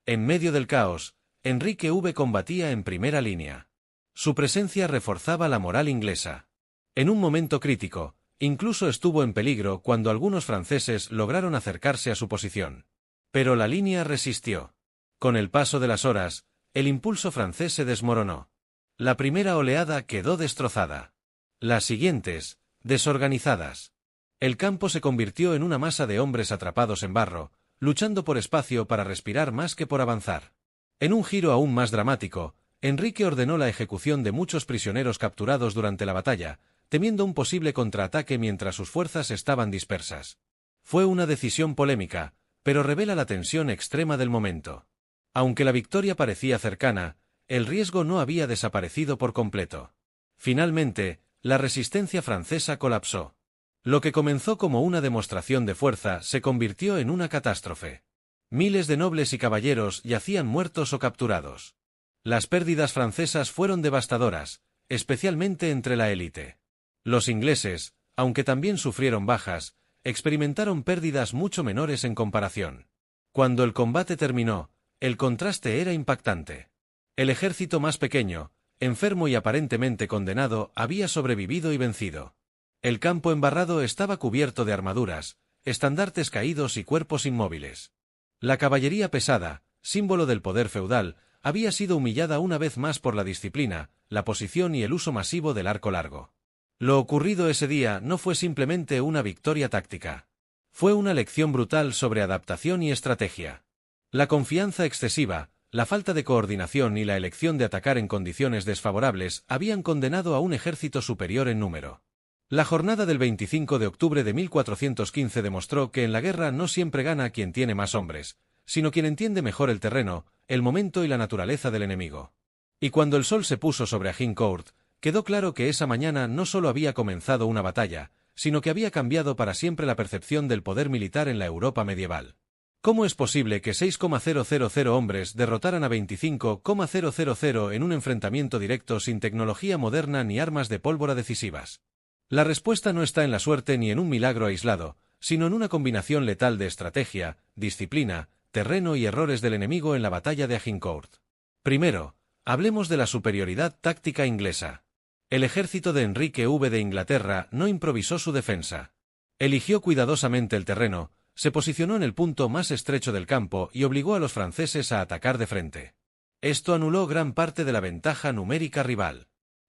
En medio del caos, Enrique combatía en primera línea. Su presencia reforzaba la moral inglesa. En un momento crítico, incluso estuvo en peligro cuando algunos franceses lograron acercarse a su posición. Pero la línea resistió. Con el paso de las horas, el impulso francés se desmoronó. La primera oleada quedó destrozada. Las siguientes, desorganizadas. El campo se convirtió en una masa de hombres atrapados en barro, luchando por espacio para respirar más que por avanzar. En un giro aún más dramático, Enrique ordenó la ejecución de muchos prisioneros capturados durante la batalla, temiendo un posible contraataque mientras sus fuerzas estaban dispersas. Fue una decisión polémica, pero revela la tensión extrema del momento. Aunque la victoria parecía cercana, el riesgo no había desaparecido por completo. Finalmente, la resistencia francesa colapsó. Lo que comenzó como una demostración de fuerza se convirtió en una catástrofe. Miles de nobles y caballeros yacían muertos o capturados. Las pérdidas francesas fueron devastadoras, especialmente entre la élite. Los ingleses, aunque también sufrieron bajas, experimentaron pérdidas mucho menores en comparación. Cuando el combate terminó, el contraste era impactante. El ejército más pequeño, enfermo y aparentemente condenado, había sobrevivido y vencido. El campo embarrado estaba cubierto de armaduras, estandartes caídos y cuerpos inmóviles. La caballería pesada, símbolo del poder feudal, había sido humillada una vez más por la disciplina, la posición y el uso masivo del arco largo. Lo ocurrido ese día no fue simplemente una victoria táctica. Fue una lección brutal sobre adaptación y estrategia. La confianza excesiva, la falta de coordinación y la elección de atacar en condiciones desfavorables habían condenado a un ejército superior en número. La jornada del 25 de octubre de 1415 demostró que en la guerra no siempre gana quien tiene más hombres, sino quien entiende mejor el terreno, el momento y la naturaleza del enemigo. Y cuando el sol se puso sobre Agincourt, quedó claro que esa mañana no solo había comenzado una batalla, sino que había cambiado para siempre la percepción del poder militar en la Europa medieval. ¿Cómo es posible que 6,000 hombres derrotaran a 25,000 en un enfrentamiento directo sin tecnología moderna ni armas de pólvora decisivas? La respuesta no está en la suerte ni en un milagro aislado, sino en una combinación letal de estrategia, disciplina, terreno y errores del enemigo en la batalla de Agincourt. Primero, hablemos de la superioridad táctica inglesa. El ejército de Enrique V de Inglaterra no improvisó su defensa. Eligió cuidadosamente el terreno, se posicionó en el punto más estrecho del campo y obligó a los franceses a atacar de frente. Esto anuló gran parte de la ventaja numérica rival.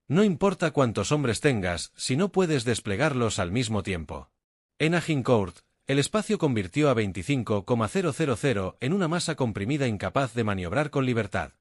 No importa cuántos hombres tengas, si no puedes desplegarlos al mismo tiempo. En Agincourt, el espacio convirtió a 25,000 en una masa comprimida incapaz de maniobrar con libertad.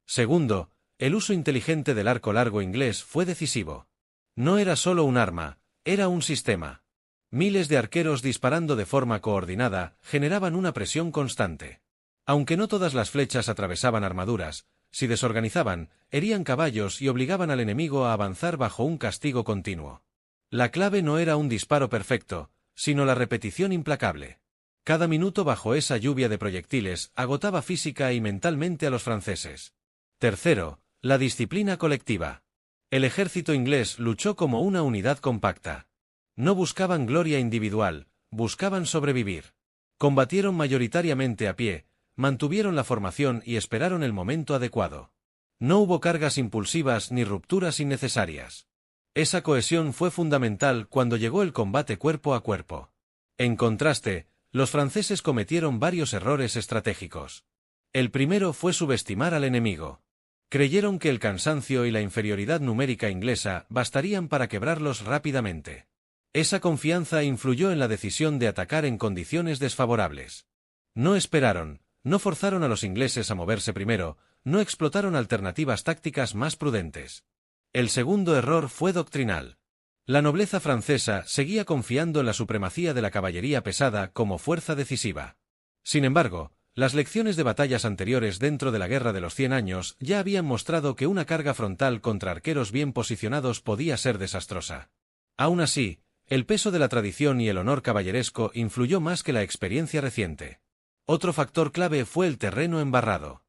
Segundo, el uso inteligente del arco largo inglés fue decisivo. No era solo un arma, era un sistema. Miles de arqueros disparando de forma coordinada generaban una presión constante. Aunque no todas las flechas atravesaban armaduras, si desorganizaban, herían caballos y obligaban al enemigo a avanzar bajo un castigo continuo. La clave no era un disparo perfecto, sino la repetición implacable. Cada minuto bajo esa lluvia de proyectiles agotaba física y mentalmente a los franceses. Tercero, la disciplina colectiva. El ejército inglés luchó como una unidad compacta. No buscaban gloria individual, buscaban sobrevivir. Combatieron mayoritariamente a pie, mantuvieron la formación y esperaron el momento adecuado. No hubo cargas impulsivas ni rupturas innecesarias. Esa cohesión fue fundamental cuando llegó el combate cuerpo a cuerpo. En contraste, los franceses cometieron varios errores estratégicos. El primero fue subestimar al enemigo. Creyeron que el cansancio y la inferioridad numérica inglesa bastarían para quebrarlos rápidamente. Esa confianza influyó en la decisión de atacar en condiciones desfavorables. No esperaron, no forzaron a los ingleses a moverse primero, no explotaron alternativas tácticas más prudentes. El segundo error fue doctrinal. La nobleza francesa seguía confiando en la supremacía de la caballería pesada como fuerza decisiva. Sin embargo, las lecciones de batallas anteriores dentro de la Guerra de los 100 años ya habían mostrado que una carga frontal contra arqueros bien posicionados podía ser desastrosa. Aún así, el peso de la tradición y el honor caballeresco influyó más que la experiencia reciente. Otro factor clave fue el terreno embarrado.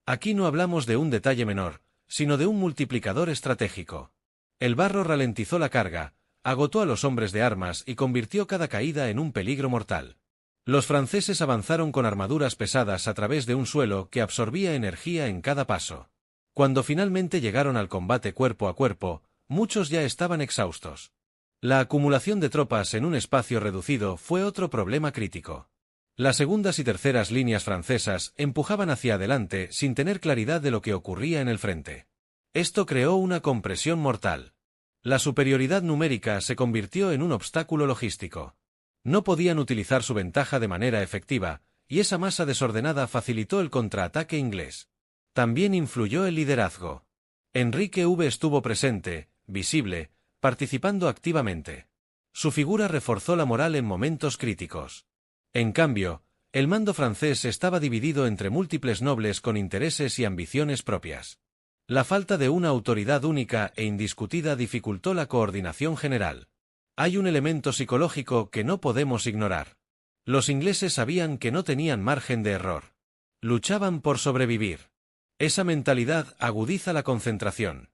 Aquí no hablamos de un detalle menor, sino de un multiplicador estratégico. El barro ralentizó la carga, agotó a los hombres de armas y convirtió cada caída en un peligro mortal. Los franceses avanzaron con armaduras pesadas a través de un suelo que absorbía energía en cada paso. Cuando finalmente llegaron al combate cuerpo a cuerpo, muchos ya estaban exhaustos. La acumulación de tropas en un espacio reducido fue otro problema crítico. Las segundas y terceras líneas francesas empujaban hacia adelante sin tener claridad de lo que ocurría en el frente. Esto creó una compresión mortal. La superioridad numérica se convirtió en un obstáculo logístico. No podían utilizar su ventaja de manera efectiva, y esa masa desordenada facilitó el contraataque inglés. También influyó el liderazgo. Enrique V estuvo presente, visible, participando activamente. Su figura reforzó la moral en momentos críticos. En cambio, el mando francés estaba dividido entre múltiples nobles con intereses y ambiciones propias. La falta de una autoridad única e indiscutida dificultó la coordinación general. Hay un elemento psicológico que no podemos ignorar. Los ingleses sabían que no tenían margen de error. Luchaban por sobrevivir. Esa mentalidad agudiza la concentración.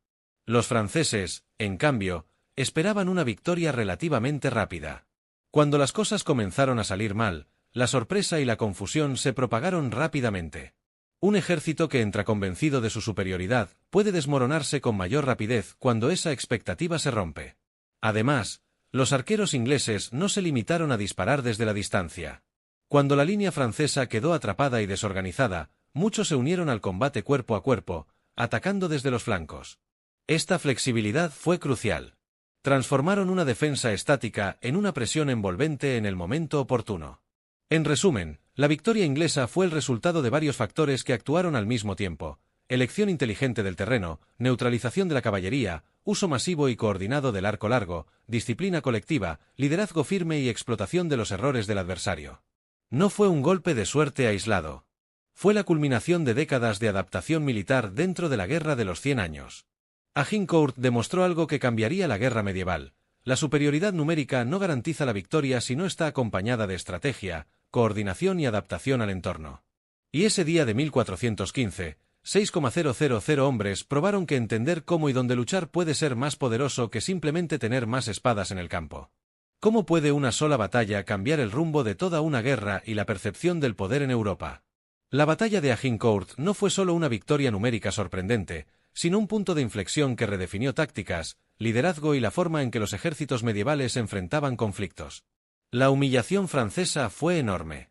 Los franceses, en cambio, esperaban una victoria relativamente rápida. Cuando las cosas comenzaron a salir mal, la sorpresa y la confusión se propagaron rápidamente. Un ejército que entra convencido de su superioridad puede desmoronarse con mayor rapidez cuando esa expectativa se rompe. Además, los arqueros ingleses no se limitaron a disparar desde la distancia. Cuando la línea francesa quedó atrapada y desorganizada, muchos se unieron al combate cuerpo a cuerpo, atacando desde los flancos. Esta flexibilidad fue crucial. Transformaron una defensa estática en una presión envolvente en el momento oportuno. En resumen, la victoria inglesa fue el resultado de varios factores que actuaron al mismo tiempo: elección inteligente del terreno, neutralización de la caballería, uso masivo y coordinado del arco largo, disciplina colectiva, liderazgo firme y explotación de los errores del adversario. No fue un golpe de suerte aislado. Fue la culminación de décadas de adaptación militar dentro de la Guerra de los 100 años. Agincourt demostró algo que cambiaría la guerra medieval. La superioridad numérica no garantiza la victoria si no está acompañada de estrategia, coordinación y adaptación al entorno. Y ese día de 1415, 6,000 hombres probaron que entender cómo y dónde luchar puede ser más poderoso que simplemente tener más espadas en el campo. ¿Cómo puede una sola batalla cambiar el rumbo de toda una guerra y la percepción del poder en Europa? La batalla de Agincourt no fue solo una victoria numérica sorprendente, sino un punto de inflexión que redefinió tácticas, liderazgo y la forma en que los ejércitos medievales enfrentaban conflictos. La humillación francesa fue enorme.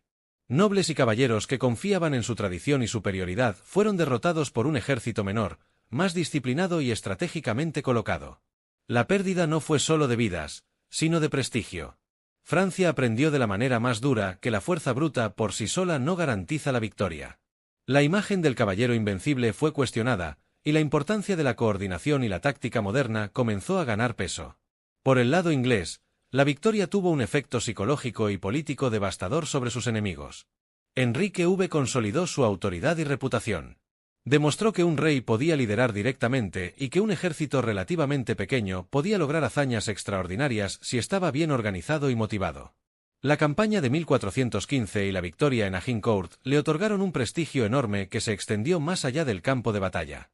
Nobles y caballeros que confiaban en su tradición y superioridad fueron derrotados por un ejército menor, más disciplinado y estratégicamente colocado. La pérdida no fue solo de vidas, sino de prestigio. Francia aprendió de la manera más dura que la fuerza bruta por sí sola no garantiza la victoria. La imagen del caballero invencible fue cuestionada, y la importancia de la coordinación y la táctica moderna comenzó a ganar peso. Por el lado inglés, la victoria tuvo un efecto psicológico y político devastador sobre sus enemigos. Enrique V consolidó su autoridad y reputación. Demostró que un rey podía liderar directamente y que un ejército relativamente pequeño podía lograr hazañas extraordinarias si estaba bien organizado y motivado. La campaña de 1415 y la victoria en Agincourt le otorgaron un prestigio enorme que se extendió más allá del campo de batalla.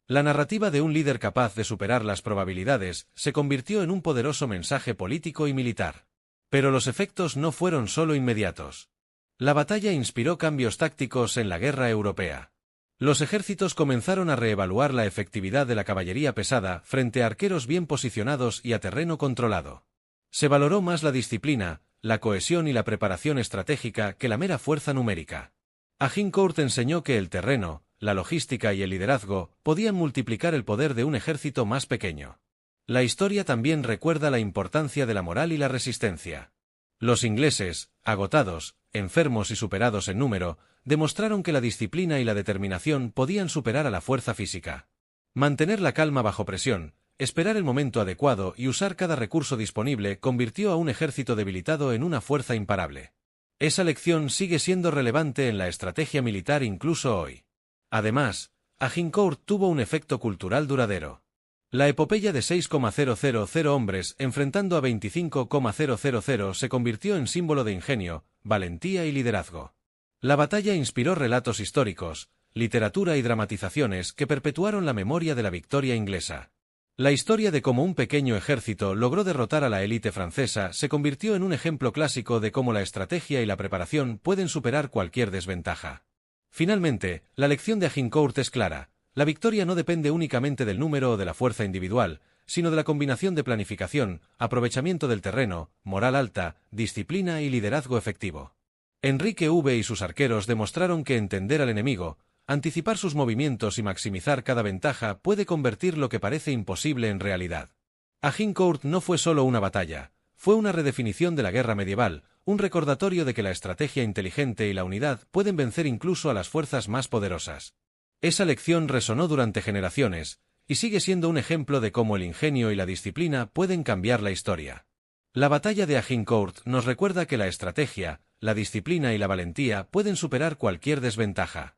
La narrativa de un líder capaz de superar las probabilidades se convirtió en un poderoso mensaje político y militar. Pero los efectos no fueron solo inmediatos. La batalla inspiró cambios tácticos en la guerra europea. Los ejércitos comenzaron a reevaluar la efectividad de la caballería pesada frente a arqueros bien posicionados y a terreno controlado. Se valoró más la disciplina, la cohesión y la preparación estratégica que la mera fuerza numérica. Agincourt enseñó que el terreno, la logística y el liderazgo podían multiplicar el poder de un ejército más pequeño. La historia también recuerda la importancia de la moral y la resistencia. Los ingleses, agotados, enfermos y superados en número, demostraron que la disciplina y la determinación podían superar a la fuerza física. Mantener la calma bajo presión, esperar el momento adecuado y usar cada recurso disponible convirtió a un ejército debilitado en una fuerza imparable. Esa lección sigue siendo relevante en la estrategia militar incluso hoy. Además, Agincourt tuvo un efecto cultural duradero. La epopeya de 6,000 hombres enfrentando a 25,000 se convirtió en símbolo de ingenio, valentía y liderazgo. La batalla inspiró relatos históricos, literatura y dramatizaciones que perpetuaron la memoria de la victoria inglesa. La historia de cómo un pequeño ejército logró derrotar a la élite francesa se convirtió en un ejemplo clásico de cómo la estrategia y la preparación pueden superar cualquier desventaja. Finalmente, la lección de Agincourt es clara. La victoria no depende únicamente del número o de la fuerza individual, sino de la combinación de planificación, aprovechamiento del terreno, moral alta, disciplina y liderazgo efectivo. Enrique V y sus arqueros demostraron que entender al enemigo, anticipar sus movimientos y maximizar cada ventaja puede convertir lo que parece imposible en realidad. Agincourt no fue solo una batalla, fue una redefinición de la guerra medieval, un recordatorio de que la estrategia inteligente y la unidad pueden vencer incluso a las fuerzas más poderosas. Esa lección resonó durante generaciones, y sigue siendo un ejemplo de cómo el ingenio y la disciplina pueden cambiar la historia. La batalla de Agincourt nos recuerda que la estrategia, la disciplina y la valentía pueden superar cualquier desventaja.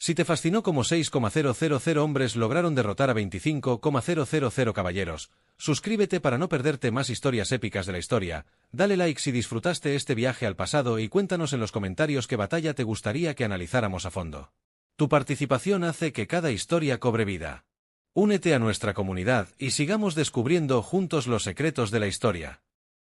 Si te fascinó cómo 6,000 hombres lograron derrotar a 25,000 caballeros, suscríbete para no perderte más historias épicas de la historia, dale like si disfrutaste este viaje al pasado y cuéntanos en los comentarios qué batalla te gustaría que analizáramos a fondo. Tu participación hace que cada historia cobre vida. Únete a nuestra comunidad y sigamos descubriendo juntos los secretos de la historia.